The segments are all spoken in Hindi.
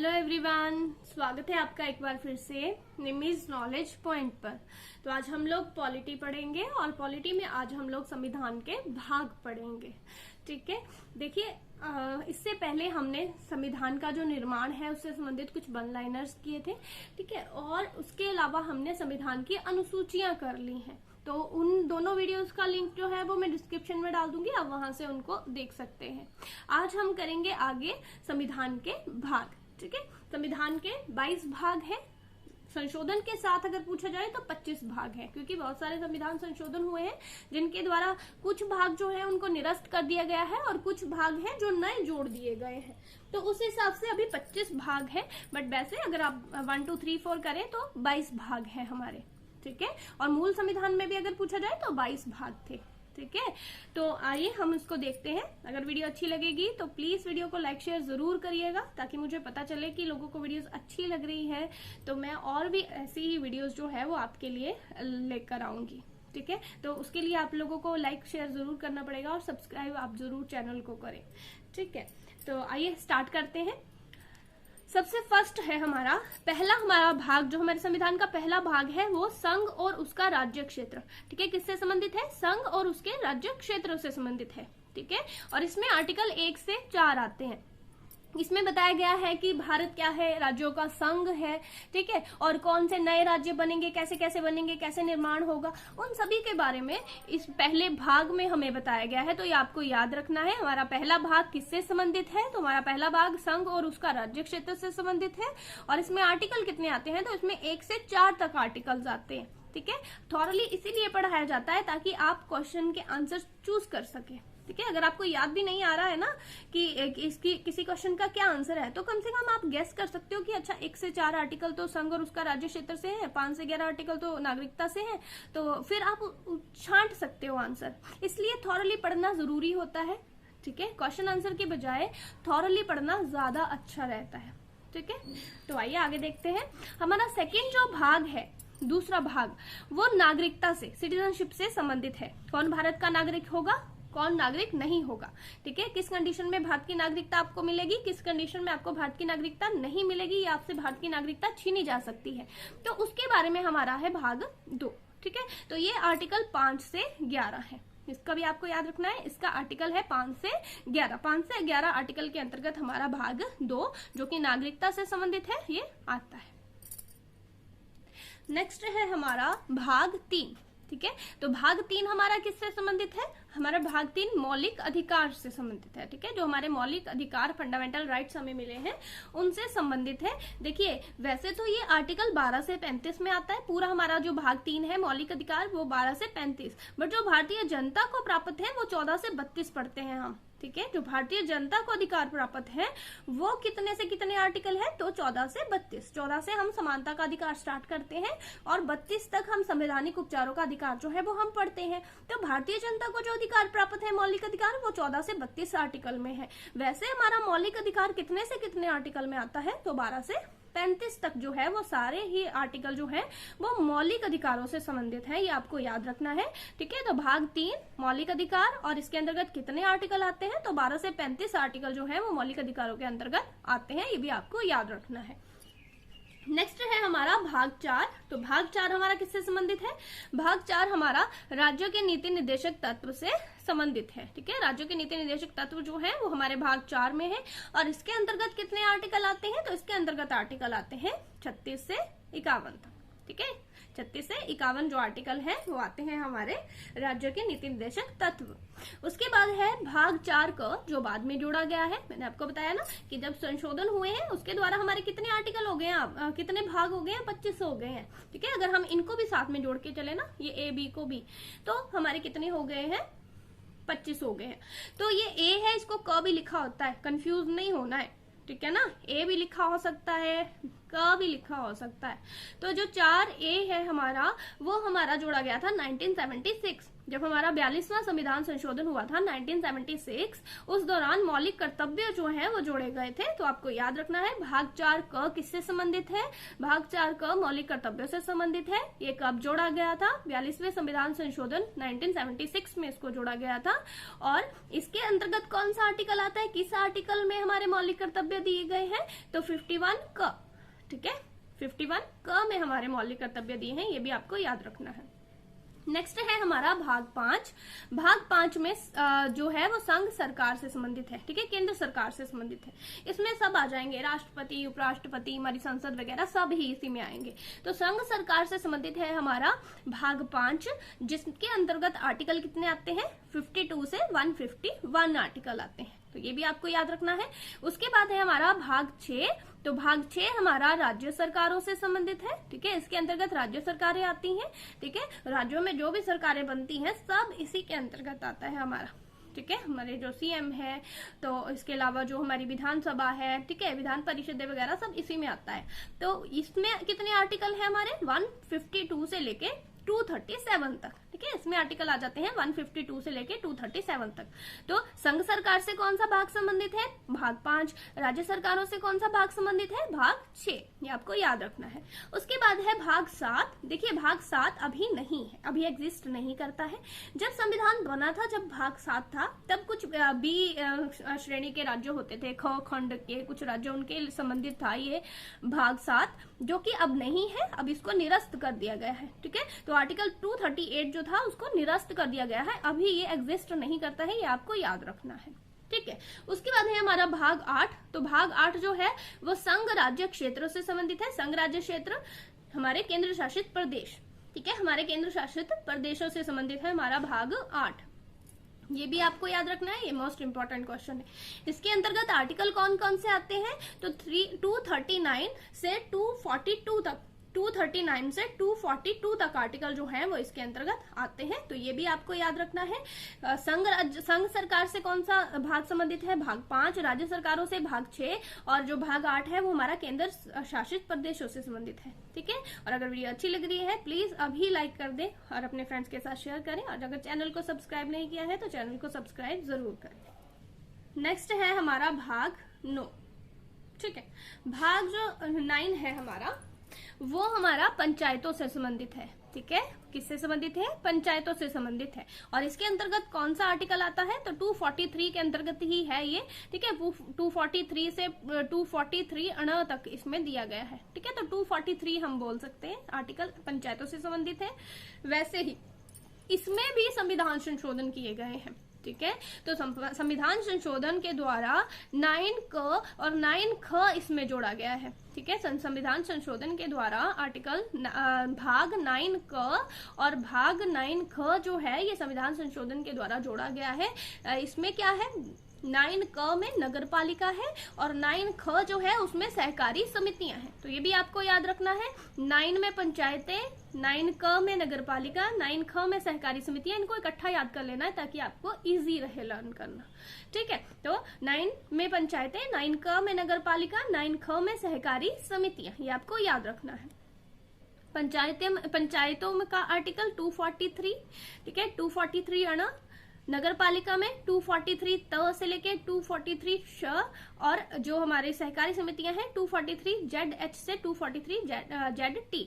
हेलो एवरीवन, स्वागत है आपका एक बार फिर से निमिज नॉलेज पॉइंट पर। तो आज हम लोग पॉलिटी पढ़ेंगे और पॉलिटी में आज हम लोग संविधान के भाग पढ़ेंगे। ठीक है, देखिए इससे पहले हमने संविधान का जो निर्माण है उससे संबंधित कुछ वन लाइनर्स किए थे। ठीक है, और उसके अलावा हमने संविधान की अनुसूचियां कर ली हैं। तो उन दोनों वीडियोस का लिंक जो है वो मैं डिस्क्रिप्शन में डाल दूंगी, आप वहां से उनको देख सकते हैं। आज हम करेंगे आगे संविधान के भाग। ठीक है, संविधान के 22 भाग हैं। संशोधन के साथ अगर पूछा जाए तो 25 भाग हैं, क्योंकि बहुत सारे संविधान संशोधन हुए हैं जिनके द्वारा कुछ भाग जो है उनको निरस्त कर दिया गया है और कुछ भाग हैं जो नए जोड़ दिए गए हैं। तो उस हिसाब से अभी 25 भाग हैं, बट वैसे अगर आप 1 2 3 4 करें तो 22 भाग हैं हमारे। ठीक है, और मूल संविधान में भी अगर पूछा जाए तो 22 भाग थे। ठीक है, तो आइए हम इसको देखते हैं। अगर वीडियो अच्छी लगेगी तो प्लीज वीडियो को लाइक शेयर जरूर करिएगा, ताकि मुझे पता चले कि लोगों को वीडियोस अच्छी लग रही है, तो मैं और भी ऐसी ही वीडियोस जो है वो आपके लिए लेकर आऊंगी। ठीक है, तो उसके लिए आप लोगों को लाइक शेयर जरूर करना पड़ेगा और सब्सक्राइब आप जरूर चैनल को करें। ठीक है, तो आइए स्टार्ट करते हैं। सबसे फर्स्ट है हमारा हमारा भाग, जो हमारे संविधान का पहला भाग है वो संघ और उसका राज्य क्षेत्र। ठीक है, किससे संबंधित है? संघ और उसके राज्य क्षेत्र से संबंधित है। ठीक है, और इसमें आर्टिकल 1 से 4 आते हैं। इसमें बताया गया है कि भारत क्या है, राज्यों का संघ है। ठीक है, और कौन से नए राज्य बनेंगे, कैसे कैसे बनेंगे, कैसे निर्माण होगा, उन सभी के बारे में इस पहले भाग में हमें बताया गया है। तो ये आपको याद रखना है। हमारा पहला भाग किससे संबंधित है? तो हमारा पहला भाग संघ और उसका राज्य क्षेत्र से संबंधित है। और इसमें आर्टिकल कितने आते हैं? तो इसमें 1 से 4 तक आर्टिकल्स आते हैं। ठीक है, थॉरली इसीलिए पढ़ाया जाता है ताकि आप क्वेश्चन के आंसर चूज कर सके। ठीक है, अगर आपको याद भी नहीं आ रहा है ना कि इसकी किसी क्वेश्चन का क्या आंसर है, तो कम से कम आप गेस कर सकते हो कि अच्छा 1 से 4 आर्टिकल तो संघ और उसका राज्य क्षेत्र से है, 5 से 11 आर्टिकल तो नागरिकता से है, तो फिर आप छांट सकते हो आंसर। इसलिए थॉरली पढ़ना जरूरी होता है। ठीक है, क्वेश्चन आंसर के बजाय थॉरली पढ़ना ज्यादा अच्छा रहता है। ठीक है, तो आइए आगे देखते हैं। हमारा सेकेंड जो भाग है, दूसरा भाग, वो नागरिकता से, सिटीजनशिप से संबंधित है। कौन भारत का नागरिक होगा, कौन नागरिक नहीं होगा। ठीक है, किस कंडीशन में भारत की नागरिकता आपको मिलेगी, किस कंडीशन में आपको भारत की नागरिकता नहीं मिलेगी या आपसे भारत की नागरिकता छीनी जा सकती है, तो उसके बारे में हमारा है भाग 2। ठीक है, तो ये आर्टिकल 5 से 11 है। इसका भी आपको याद रखना है। इसका आर्टिकल है 5 से 11। 5 से 11 आर्टिकल के अंतर्गत हमारा भाग 2, जो कि नागरिकता से संबंधित है, ये आता है। नेक्स्ट है हमारा भाग 3। ठीक है, तो भाग 3 हमारा किससे संबंधित है? हमारा भाग 3 मौलिक अधिकार से संबंधित है। ठीक है, जो हमारे मौलिक अधिकार, फंडामेंटल राइट्स हमें मिले हैं, उनसे संबंधित है। देखिए, वैसे तो ये आर्टिकल 12 से 35 में आता है। पूरा हमारा जो भाग 3 है मौलिक अधिकार, वो 12 से 35, बट जो भारतीय जनता को प्राप्त है वो 14 से 32 पढ़ते हैं हम। ठीक है, जो भारतीय जनता को अधिकार प्राप्त है वो कितने से कितने आर्टिकल है? तो 14 से 32। 14 से हम समानता का अधिकार स्टार्ट करते हैं और 32 तक हम संवैधानिक उपचारों का अधिकार जो है वो हम पढ़ते हैं। तो भारतीय जनता को जो अधिकार प्राप्त है, मौलिक अधिकार, वो 14 से 32 आर्टिकल में है। वैसे हमारा मौलिक अधिकार कितने से कितने आर्टिकल में आता है? तो 12 से 35 तक जो है वो सारे ही आर्टिकल जो है वो मौलिक अधिकारों से संबंधित है। ये आपको याद रखना है। ठीक है, तो भाग 3 मौलिक अधिकार, और इसके अंतर्गत कितने आर्टिकल आते हैं? तो 12 से 35 आर्टिकल जो है वो मौलिक अधिकारों के अंतर्गत आते हैं। ये भी आपको याद रखना है। नेक्स्ट है हमारा भाग 4। तो भाग 4 हमारा किससे संबंधित है? भाग 4 हमारा राज्यों के नीति निर्देशक तत्व से संबंधित है। ठीक है, राज्यों के नीति निर्देशक तत्व जो है वो हमारे भाग 4 में है। और इसके अंतर्गत कितने आर्टिकल आते हैं? तो इसके अंतर्गत आर्टिकल आते हैं 36 से 51 तक। ठीक है, 36 से 51 जो आर्टिकल है वो आते हैं हमारे राज्यों के नीति निर्देशक तत्व। उसके बाद है भाग 4 का, जो बाद में जोड़ा गया है। मैंने आपको बताया ना कि जब संशोधन हुए हैं उसके द्वारा हमारे कितने आर्टिकल हो गए हैं, कितने भाग हो गए हैं? 25 हो गए हैं। ठीक है, अगर हम इनको भी साथ में जोड़ के चले ना, ये ए बी को भी, तो हमारे कितने हो गए हैं? 25 हो गए हैं। तो ये ए है, इसको क भी लिखा होता है, कंफ्यूज नहीं होना है। ठीक है ना, ए भी लिखा हो सकता है, क भी लिखा हो सकता है। तो जो 4A है हमारा, वो हमारा जोड़ा गया था 1976, जब हमारा 42वां संविधान संशोधन हुआ था 1976, उस दौरान मौलिक कर्तव्य जो है वो जोड़े गए थे। तो आपको याद रखना है भाग 4 क किससे संबंधित है, भाग 4 क मौलिक कर्तव्यों से संबंधित है। ये कब जोड़ा गया था, 42वें संविधान संशोधन 1976 में इसको जोड़ा गया था। और इसके अंतर्गत कौन सा आर्टिकल आता है, किस आर्टिकल में हमारे मौलिक कर्तव्य दिए गए हैं, तो 51 क, ठीक है, 51 क में हमारे मौलिक कर्तव्य दिए हैं, ये भी आपको याद रखना है। नेक्स्ट है हमारा भाग 5। भाग 5 में जो है वो संघ सरकार से संबंधित है, ठीक है, केंद्र सरकार से संबंधित है। इसमें सब आ जाएंगे, राष्ट्रपति, उपराष्ट्रपति, हमारी संसद वगैरह सब ही इसी में आएंगे। तो संघ सरकार से संबंधित है हमारा भाग 5, जिसके अंतर्गत आर्टिकल कितने आते हैं, 52 से 151 आर्टिकल आते हैं। तो ये भी आपको याद रखना है। उसके बाद है हमारा भाग 6। तो भाग 6 हमारा राज्य सरकारों से संबंधित है, ठीक है, इसके अंतर्गत राज्य सरकारें आती हैं, ठीक है, राज्यों में जो भी सरकारें बनती हैं सब इसी के अंतर्गत आता है हमारा, ठीक है, हमारे जो सीएम है, तो इसके अलावा जो हमारी विधानसभा है, ठीक है, विधान परिषद वगैरह सब इसी में आता है। तो इसमें कितने आर्टिकल है हमारे, 152 से लेके 237 तक, ठीक है, इसमें आर्टिकल आ जाते हैं 152 से लेके 237 तक। तो संघ सरकार से कौन सा भाग संबंधित है, भाग 5। राज्य सरकारों से कौन सा भाग संबंधित है, भाग 6, ये आपको याद रखना है। उसके बाद है भाग 7। देखिए भाग 7 अभी नहीं है, अभी एग्जिस्ट नहीं करता है। जब संविधान बना था, जब भाग 7 था, तब कुछ बी श्रेणी के राज्य होते थे, ख खंड के कुछ राज्य, उनके संबंधित था ये भाग 7, जो कि अब नहीं है, अब इसको निरस्त कर दिया गया है, ठीक है। तो आर्टिकल 238 जो था उसको निरस्त कर दिया गया है, अभी ये एग्जिस्ट नहीं करता है, ये आपको याद रखना है, ठीक है। उसके बाद है हमारा भाग 8। तो भाग 8 जो है वो संघ राज्य क्षेत्रों से संबंधित है। संघ राज्य क्षेत्र हमारे केंद्र शासित प्रदेश, ठीक है, हमारे केंद्र शासित प्रदेशों से संबंधित है हमारा भाग 8। ये भी आपको याद रखना है, ये मोस्ट इंपॉर्टेंट क्वेश्चन है। इसके अंतर्गत आर्टिकल कौन कौन से आते हैं, तो 239 से 242 तक, 239 से 242 तक आर्टिकल जो है वो इसके अंतर्गत आते हैं। तो ये भी आपको याद रखना है। संघ सरकार से कौन सा भाग संबंधित है, भाग 5। राज्य सरकारों से भाग 6, और जो भाग 8 है वो हमारा केंद्र शासित प्रदेशों से संबंधित है, ठीक है। और अगर वीडियो अच्छी लग रही है प्लीज अभी लाइक कर दें और अपने फ्रेंड्स के साथ शेयर करें, और अगर चैनल को सब्सक्राइब नहीं किया है तो चैनल को सब्सक्राइब जरूर करें। नेक्स्ट है हमारा भाग 9, ठीक है। भाग जो 9 है हमारा वो हमारा पंचायतों से संबंधित है, ठीक है, किससे संबंधित है, पंचायतों से संबंधित है। और इसके अंतर्गत कौन सा आर्टिकल आता है, तो 243 के अंतर्गत ही है ये, ठीक है, 243 से 243 अण तक इसमें दिया गया है, ठीक है। तो 243 हम बोल सकते हैं आर्टिकल पंचायतों से संबंधित है। वैसे ही इसमें भी संविधान संशोधन किए गए हैं, ठीक है। तो संविधान संशोधन के द्वारा 9 क और 9 ख इसमें जोड़ा गया है, ठीक है। संविधान संशोधन के द्वारा आर्टिकल भाग 9 क और भाग 9 ख जो है ये संविधान संशोधन के द्वारा जोड़ा गया है। इसमें क्या है, 9 क में नगर पालिका है और 9 ख जो है उसमें सहकारी समितियां हैं। तो ये भी आपको याद रखना है, 9 में पंचायतें, 9 क में नगर पालिका, 9 ख में सहकारी समितियां, इनको इकट्ठा याद कर लेना है ताकि आपको इजी रहे लर्न करना, ठीक है। तो 9 में पंचायतें, 9 क में नगर पालिका, 9 ख में सहकारी समितियां, ये आपको याद रखना है। पंचायतों का आर्टिकल 243, ठीक है, 243 अण, नगर पालिका में 243 त से लेके 243 श, और जो हमारे सहकारी समितियां हैं 243 ZH से 243 ZT,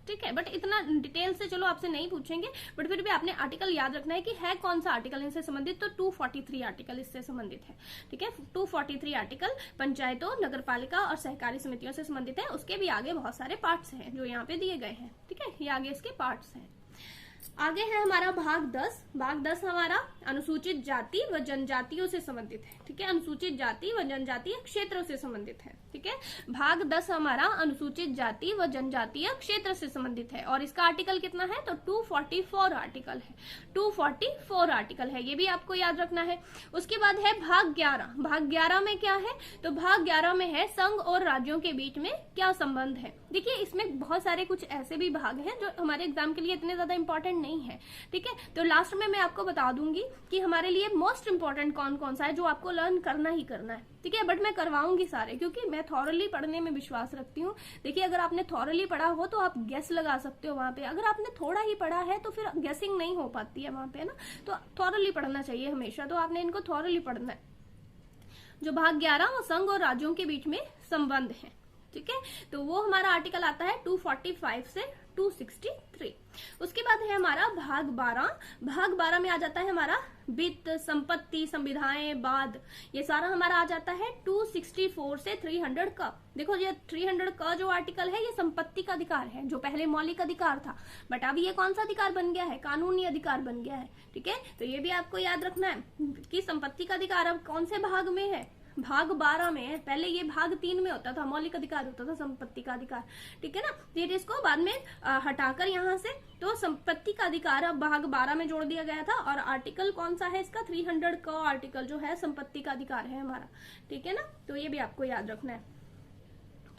ठीक है। बट इतना डिटेल से चलो आपसे नहीं पूछेंगे, बट फिर भी आपने आर्टिकल याद रखना है कि है कौन सा आर्टिकल इनसे संबंधित, तो 243 आर्टिकल इससे संबंधित है, ठीक है। 243 आर्टिकल पंचायतों, नगर पालिका और सहकारी समितियों से संबंधित है। उसके भी आगे बहुत सारे पार्ट्स हैं जो यहाँ पे दिए गए हैं, ठीक है, ये आगे इसके पार्ट्स हैं। आगे है हमारा भाग 10। भाग 10 हमारा अनुसूचित जाति व जनजातियों से संबंधित है, ठीक है, अनुसूचित जाति व जनजातीय क्षेत्रों से संबंधित है, ठीक है। भाग 10 हमारा अनुसूचित जाति व जनजातीय क्षेत्र से संबंधित है, और इसका आर्टिकल कितना है, तो 244 आर्टिकल है, 244 आर्टिकल है, ये भी आपको याद रखना है। उसके बाद है भाग 11। भाग 11 में क्या है, तो भाग 11 में है संघ और राज्यों के बीच में क्या संबंध है। देखिए इसमें बहुत सारे कुछ ऐसे भी भाग हैं जो हमारे एग्जाम के लिए इतने ज्यादा इंपॉर्टेंट इंपॉर्टेंट नहीं है, ठीक है। तो लास्ट में मैं आपको बता दूंगी कि हमारे लिए मोस्ट इंपॉर्टेंट कौन कौन सा है जो आपको लर्न करना ही करना है, ठीक है। बट मैं करवाऊंगी सारे, क्योंकि मैं थॉरली पढ़ने में विश्वास रखती हूँ। देखिए, अगर आपने थॉरली पढ़ा हो तो आप गेस लगा सकते हो वहां पे, अगर आपने थोड़ा ही पढ़ा है तो फिर गेसिंग नहीं हो पाती है वहां पे ना। तो थॉरली पढ़ना चाहिए हमेशा, तो आपने इनको थॉरली पढ़ना है। जो भाग 11 वो संघ और राज्यों के बीच में संबंध है, ठीक है। तो वो हमारा आर्टिकल आता है 245 से 263। उसके बाद है हमारा भाग 12। भाग 12 में आ जाता है हमारा वित्त, संपत्ति, संविधाएं, बाद, ये सारा हमारा आ जाता है 264 से 300 का। देखो, ये 300 का जो आर्टिकल है ये संपत्ति का अधिकार है, जो पहले मौलिक अधिकार था, बट अब ये कौन सा अधिकार बन गया है, कानूनी अधिकार बन गया है, ठीक है। तो ये भी आपको याद रखना है कि संपत्ति का अधिकार अब कौन से भाग में है, भाग 12 में है। पहले ये भाग 3 में होता था, मौलिक अधिकार होता था संपत्ति का अधिकार, ठीक है ना। फिर इसको बाद में हटाकर यहाँ से तो संपत्ति का अधिकार अब भाग 12 में जोड़ दिया गया था। और आर्टिकल कौन सा है इसका, 300 का आर्टिकल जो है संपत्ति का अधिकार है हमारा, ठीक है ना। तो ये भी आपको याद रखना है।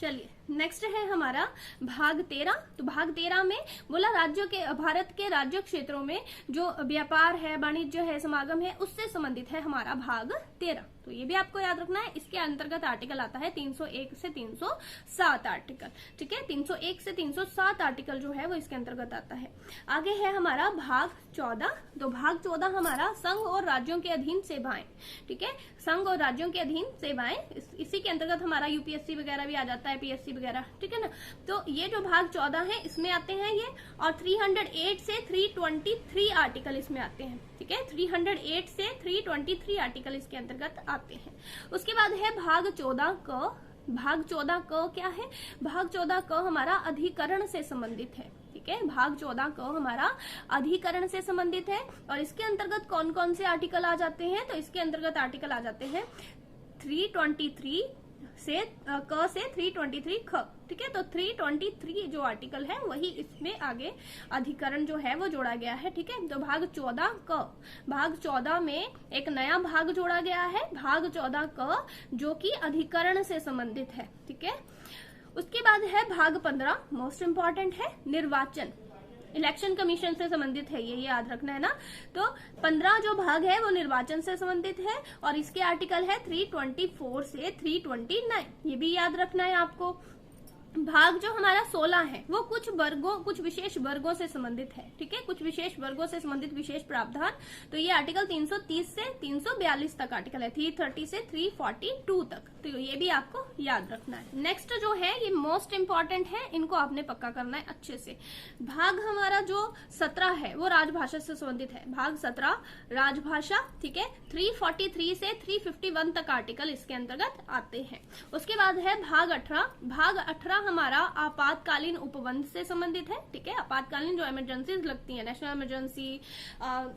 चलिए, नेक्स्ट है हमारा भाग 13। तो भाग 13 में बोला राज्यों के, भारत के राज्य क्षेत्रों में जो व्यापार है, वाणिज्य है, समागम है, उससे संबंधित है हमारा भाग 13। तो ये भी आपको याद रखना है। इसके अंतर्गत आर्टिकल आता है 301 से 307 आर्टिकल, ठीक है। 301 से 307 आर्टिकल जो है वो इसके अंतर्गत आता है। आगे है हमारा भाग 14। तो भाग 14 हमारा संघ और राज्यों के अधीन सेवाएं, ठीक है। संघ और राज्यों के अधीन सेवाएं, इसी के अंतर्गत हमारा यूपीएससी वगैरह भी आ जाता है, पीएससी वगैरह, ठीक है ना। तो ये जो भाग 14 है इसमें आते हैं ये, और 308 से 323 आर्टिकल इसमें आते हैं, ठीक है। 308 से 323 आर्टिकल इसके अंतर्गत आते हैं। उसके बाद है भाग 14 क। भाग 14 क क्या है, भाग 14 क हमारा अधिकरण से संबंधित है, ठीक है। भाग 14 क हमारा अधिकरण से संबंधित है। और इसके अंतर्गत कौन कौन से आर्टिकल आ जाते हैं, तो इसके अंतर्गत आर्टिकल आ जाते हैं 323 से क से 323 ख, ठीक है। तो 323 जो आर्टिकल है वही इसमें आगे अधिकरण जो है वो जोड़ा गया है, ठीक है। तो भाग 14 क, भाग 14 में एक नया भाग जोड़ा गया है, भाग 14 क, जो कि अधिकरण से संबंधित है, ठीक है। उसके बाद है भाग 15, मोस्ट इंपॉर्टेंट है, निर्वाचन, इलेक्शन कमीशन से संबंधित है, ये याद रखना है ना। तो 15 जो भाग है वो निर्वाचन से संबंधित है, और इसके आर्टिकल है 324 से 329, ये भी याद रखना है आपको। भाग जो हमारा 16 है वो कुछ वर्गों, कुछ विशेष वर्गों से संबंधित है, ठीक है। कुछ विशेष वर्गों से संबंधित विशेष प्रावधान, तो ये आर्टिकल 330 से 342 तक आर्टिकल है, 330 से 342 तक। तो ये भी आपको याद रखना है। नेक्स्ट जो है ये मोस्ट इंपॉर्टेंट है, इनको आपने पक्का करना है अच्छे से। भाग हमारा जो 17 है वो राजभाषा से संबंधित है, भाग 17 राजभाषा, ठीक है। 343 से 351 तक आर्टिकल इसके अंतर्गत आते हैं। उसके बाद है भाग 18। भाग 18 हमारा आपातकालीन उपबंध से संबंधित है, ठीक है। आपातकालीन जो इमरजेंसीज लगती है, नेशनल इमरजेंसी,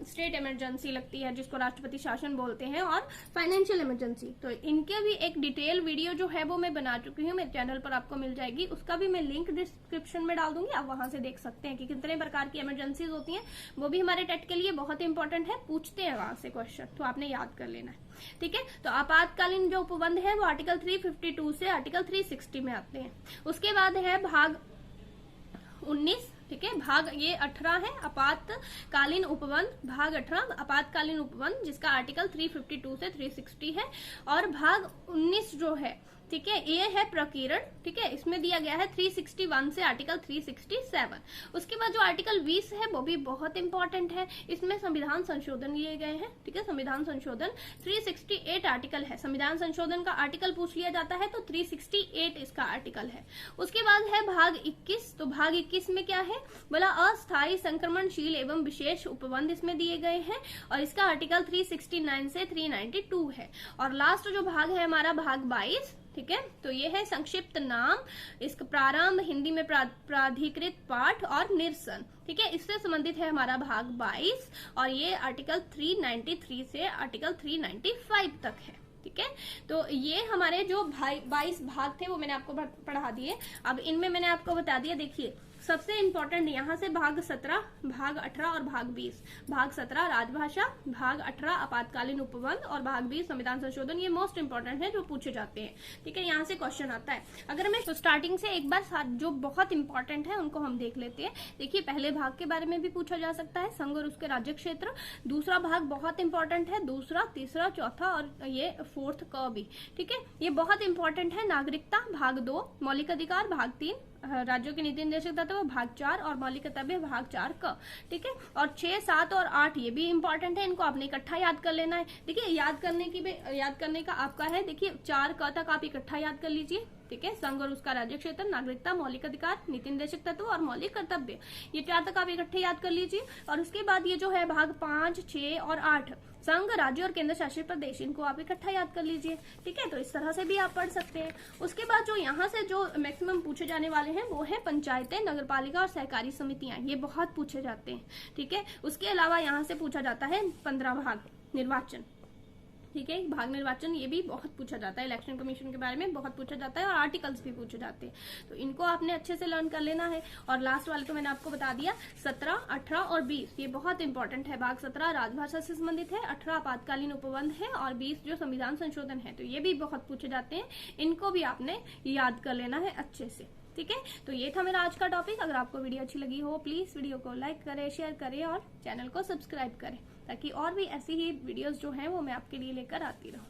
स्टेट इमरजेंसी लगती है जिसको राष्ट्रपति शासन बोलते हैं, और फाइनेंशियल इमरजेंसी, तो इनके भी एक डिटेल वीडियो जो है वो मैं बना चुकी हूँ, मेरे चैनल पर आपको मिल जाएगी। उसका भी मैं लिंक डिस्क्रिप्शन में डाल दूंगी, आप वहां से देख सकते हैं कि कितने प्रकार की इमरजेंसीज होती हैं। वो भी हमारे टेट के लिए बहुत इंपॉर्टेंट है, पूछते हैं वहां से क्वेश्चन, तो आपने याद कर लेना है, ठीक है। तो आपातकालीन जो उपबंध है वो आर्टिकल 352 से आर्टिकल 360 में आते हैं। उसके बाद है भाग 19, ठीक है। भाग ये 18 है आपातकालीन उपबंध, भाग 18 आपातकालीन उपबंध जिसका आर्टिकल 352 से 360 है। और भाग 19 जो है, ठीक है, ये है प्रकीर्ण, ठीक है। इसमें दिया गया है 361 से आर्टिकल 367। उसके बाद जो आर्टिकल 20 है वो भी बहुत इंपॉर्टेंट है, इसमें संविधान संशोधन लिए गए हैं, ठीक है। संविधान संशोधन 368 आर्टिकल है, संविधान संशोधन का आर्टिकल पूछ लिया जाता है तो 368 इसका आर्टिकल है। उसके बाद है भाग 21। तो भाग 21 में क्या है, बोला अस्थायी संक्रमणशील एवं विशेष उपबंध इसमें दिए गए हैं, और इसका आर्टिकल 369 से 392 है। और लास्ट जो भाग है हमारा भाग 22, ठीक है। तो ये है संक्षिप्त नाम, इसका प्रारंभ, हिंदी में प्राधिकृत पाठ और निरसन, ठीक है। इससे संबंधित है हमारा भाग 22, और ये आर्टिकल 393 से आर्टिकल 395 तक है, ठीक है। तो ये हमारे जो 22 भाग थे वो मैंने आपको पढ़ा दिए। अब इनमें मैंने आपको बता दिया, देखिए सबसे इंपॉर्टेंट यहाँ से भाग 17, भाग 18 और भाग 20। भाग 17 राजभाषा, भाग 18 आपातकालीन उपबंध और भाग 20 संविधान संशोधन, ये मोस्ट इंपॉर्टेंट है जो पूछे जाते हैं। ठीक है, यहाँ से क्वेश्चन आता है। अगर मैं स्टार्टिंग से एक बार जो बहुत इंपॉर्टेंट है उनको हम देख लेते हैं। देखिए, पहले भाग के बारे में भी पूछा जा सकता है, संघ और उसके राज्य क्षेत्र। दूसरा भाग बहुत इंपॉर्टेंट है, दूसरा, तीसरा, चौथा और ये फोर्थ क भी। ठीक है, ये बहुत इंपॉर्टेंट है। नागरिकता भाग 2, मौलिक अधिकार भाग 3, राज्यों के नीति निर्देशक तत्व भाग 4 और मौलिक कर्तव्य भाग 4 क। ठीक है, और 6, 7 और 8 ये भी इंपॉर्टेंट है, इनको आपने इकट्ठा याद कर लेना है। देखिए, याद करने का आपका है, देखिए 4 क तक आप इकट्ठा याद कर लीजिए। ठीक है, संघ और उसका राज्य क्षेत्र, नागरिकता, मौलिक अधिकार, नीति निर्देशक तत्व और मौलिक कर्तव्य, ये 4 तक आप इकट्ठे याद कर लीजिए। और उसके बाद ये जो है भाग 5, 6 और 8, संघ, राज्य और केंद्र शासित प्रदेश, इनको आप इकट्ठा याद कर लीजिए। ठीक है, तो इस तरह से भी आप पढ़ सकते हैं। उसके बाद जो यहाँ से जो मैक्सिमम पूछे जाने वाले हैं वो है पंचायतें, नगरपालिका और सहकारी समितियां, ये बहुत पूछे जाते हैं। ठीक है, उसके अलावा यहाँ से पूछा जाता है 15 भाग निर्वाचन। ठीक है, भाग निर्वाचन ये भी बहुत पूछा जाता है, इलेक्शन कमीशन के बारे में बहुत पूछा जाता है और आर्टिकल्स भी पूछे जाते हैं, तो इनको आपने अच्छे से लर्न कर लेना है। और लास्ट वाले तो मैंने आपको बता दिया, 17, 18 और 20 ये बहुत इंपॉर्टेंट है। भाग 17 राजभाषा से संबंधित है, 18 आपातकालीन उपबंध है और 20 जो संविधान संशोधन है, तो ये भी बहुत पूछे जाते हैं, इनको भी आपने याद कर लेना है अच्छे से। ठीक है, तो ये था मेरा आज का टॉपिक। अगर आपको वीडियो अच्छी लगी हो प्लीज वीडियो को लाइक करें, शेयर करें और चैनल को सब्सक्राइब करें, ताकि और भी ऐसी ही वीडियोस जो हैं वो मैं आपके लिए लेकर आती रहूं।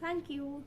Thank you.